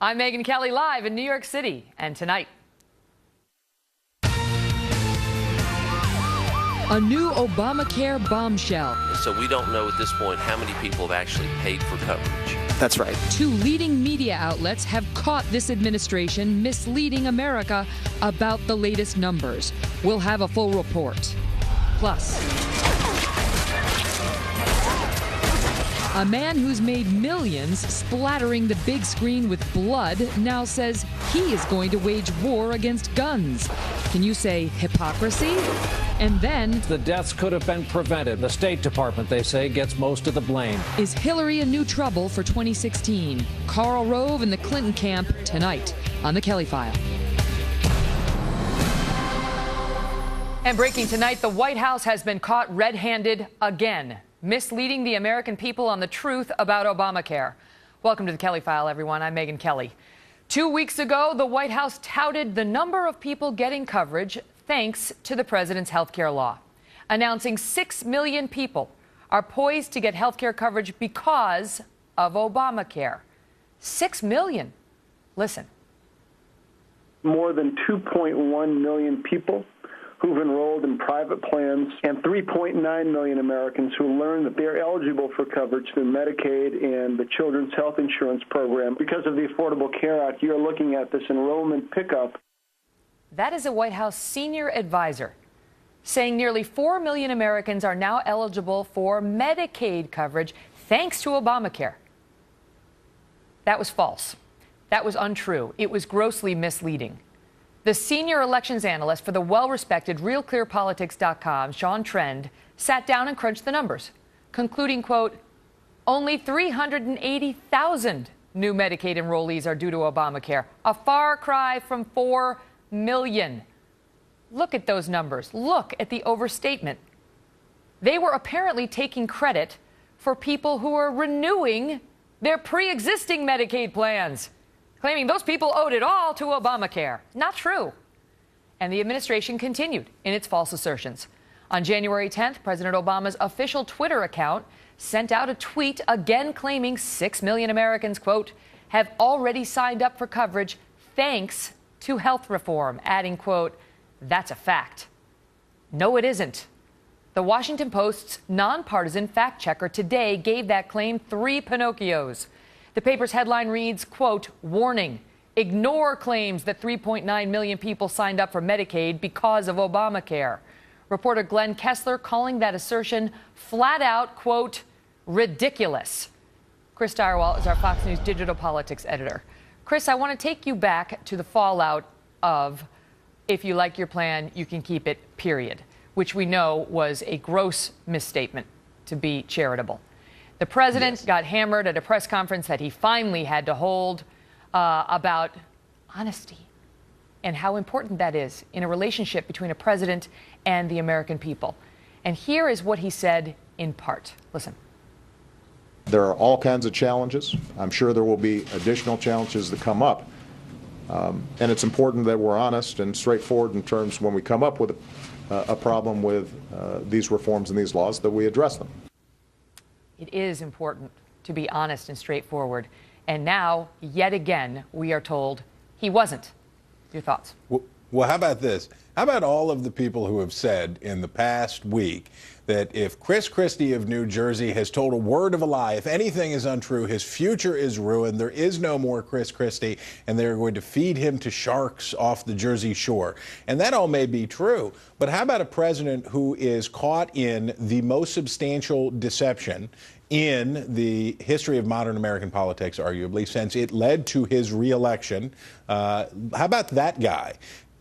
I'm Megyn Kelly live in New York City, and tonight, a new Obamacare bombshell. So we don't know at this point how many people have actually paid for coverage. That's right. Two leading media outlets have caught this administration misleading America about the latest numbers. We'll have a full report. Plus, a man who's made millions splattering the big screen with blood now says he is going to wage war against guns. Can you say hypocrisy? And then, the deaths could have been prevented. The State Department, they say, gets most of the blame. Is Hillary in new trouble for 2016? Karl Rove and the Clinton camp tonight on The Kelly File. and breaking tonight, the White House has been caught red-handed again, misleading the American people on the truth about Obamacare. Welcome to The Kelly File, everyone. I'm Megyn Kelly. 2 weeks ago, the White House touted the number of people getting coverage thanks to the president's health care law, announcing 6 million people are poised to get health care coverage because of Obamacare. 6 million. Listen. More than 2.1 million people who've enrolled in private plans and 3.9 million Americans who learned that they're eligible for coverage through Medicaid and the Children's Health Insurance Program. Because of the Affordable Care Act, you're looking at this enrollment pickup. That is a White House senior advisor saying nearly 4 million Americans are now eligible for Medicaid coverage thanks to Obamacare. That was false. That was untrue. It was grossly misleading. The senior elections analyst for the well-respected RealClearPolitics.com, Sean Trend, sat down and crunched the numbers, concluding, quote, only 380,000 new Medicaid enrollees are due to Obamacare, a far cry from 4 million. Look at those numbers. Look at the overstatement. They were apparently taking credit for people who are renewing their pre-existing Medicaid plans, claiming those people owed it all to Obamacare. Not true. And the administration continued in its false assertions. On January 10th, President Obama's official Twitter account sent out a tweet again claiming 6 million Americans, quote, have already signed up for coverage thanks to health reform, adding, quote, that's a fact. No, it isn't. The Washington Post's nonpartisan fact checker today gave that claim 3 Pinocchios. The paper's headline reads, quote, warning, ignore claims that 3.9 million people signed up for Medicaid because of Obamacare. Reporter Glenn Kessler calling that assertion flat out, quote, ridiculous. Chris Direwalt is our Fox News digital politics editor. Chris, I want to take you back to the fallout of if you like your plan, you can keep it, period, which we know was a gross misstatement, to be charitable. The president got hammered at a press conference that he finally had to hold about honesty and how important that is in a relationship between a president and the American people. And here is what he said in part. Listen. There are all kinds of challenges. I'm sure there will be additional challenges that come up. And it's important that we're honest and straightforward in terms when we come up with a problem with these reforms and these laws, that we address them. It is important to be honest and straightforward. And now, yet again, we are told he wasn't. Your thoughts? Well, how about this? How about all of the people who have said in the past week that if Chris Christie of New Jersey has told a word of a lie, if anything is untrue, his future is ruined, there is no more Chris Christie, and they're going to feed him to sharks off the Jersey shore. And that all may be true, but how about a president who is caught in the most substantial deception in the history of modern American politics, arguably, since it led to his reelection? How about that guy?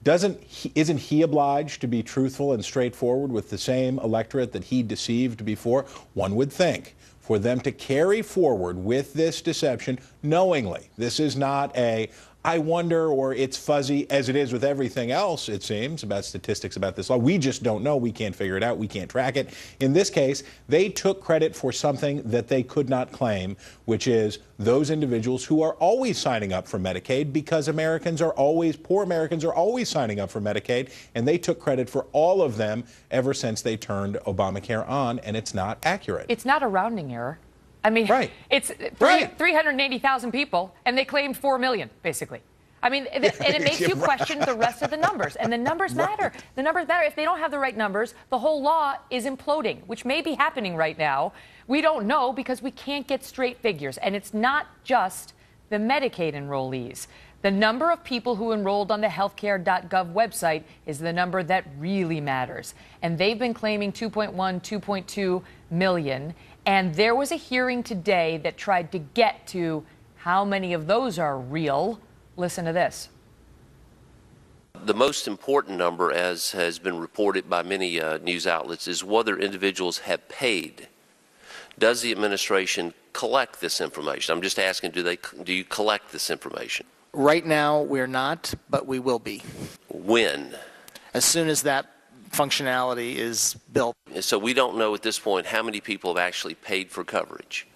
Isn't he obliged to be truthful and straightforward with the same electorate that he deceived before? One would think for them to carry forward with this deception knowingly. This is not a I wonder, or it's fuzzy, as it is with everything else, it seems, about statistics about this law. We just don't know. We can't figure it out. We can't track it. In this case, they took credit for something that they could not claim, which is those individuals who are always signing up for Medicaid, because poor Americans are always signing up for Medicaid, and they took credit for all of them ever since they turned Obamacare on, and it's not accurate. It's not a rounding error. I mean, Right. it's Right. 380,000 people, and they claimed 4 million, basically. I mean, and it makes you question the rest of the numbers. And the numbers matter. The numbers matter. If they don't have the right numbers, the whole law is imploding, which may be happening right now. We don't know because we can't get straight figures. And it's not just the Medicaid enrollees. The number of people who enrolled on the healthcare.gov website is the number that really matters. And they've been claiming 2.1, 2.2 million. And there was a hearing today that tried to get to how many of those are real. Listen to this. The most important number, as has been reported by many news outlets, is whether individuals have paid. Does the administration collect this information? I'm just asking, do you collect this information? Right now, we're not, but we will be. When? As soon as that functionality is built. So we don't know at this point how many people have actually paid for coverage.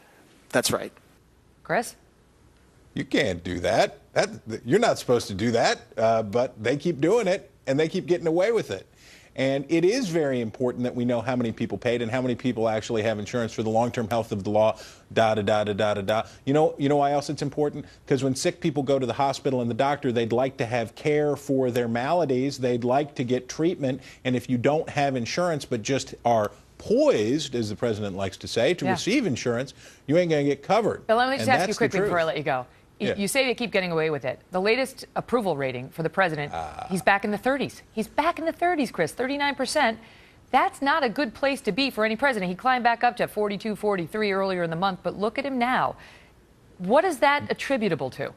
That's right. Chris? You can't do that. You're not supposed to do that, but they keep doing it, and they keep getting away with it. And it is very important that we know how many people paid and how many people actually have insurance for the long-term health of the law, da-da-da-da-da-da-da. You know why else it's important? Because when sick people go to the hospital and the doctor, they'd like to have care for their maladies. They'd like to get treatment. And if you don't have insurance but just are poised, as the president likes to say, to receive insurance, you ain't going to get covered. But let me just ask you quickly before I let you go. Yeah. You say they keep getting away with it. The latest approval rating for the president, he's back in the 30s. He's back in the 30s, Chris, 39%. That's not a good place to be for any president. He climbed back up to 42, 43 earlier in the month, but look at him now. What is that attributable to?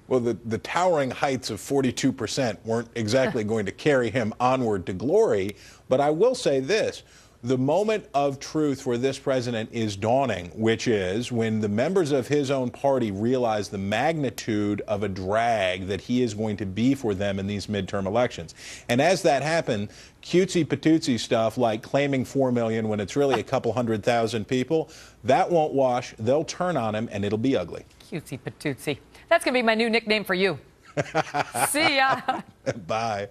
Well, the towering heights of 42% weren't exactly going to carry him onward to glory, but I will say this. The moment of truth for this president is dawning, which is when the members of his own party realize the magnitude of a drag that he is going to be for them in these midterm elections. And as that happens, cutesy patootsy stuff like claiming 4 million when it's really a couple 100,000 people, that won't wash. They'll turn on him, and it'll be ugly. Cutesy patootsy. That's going to be my new nickname for you. See ya. Bye.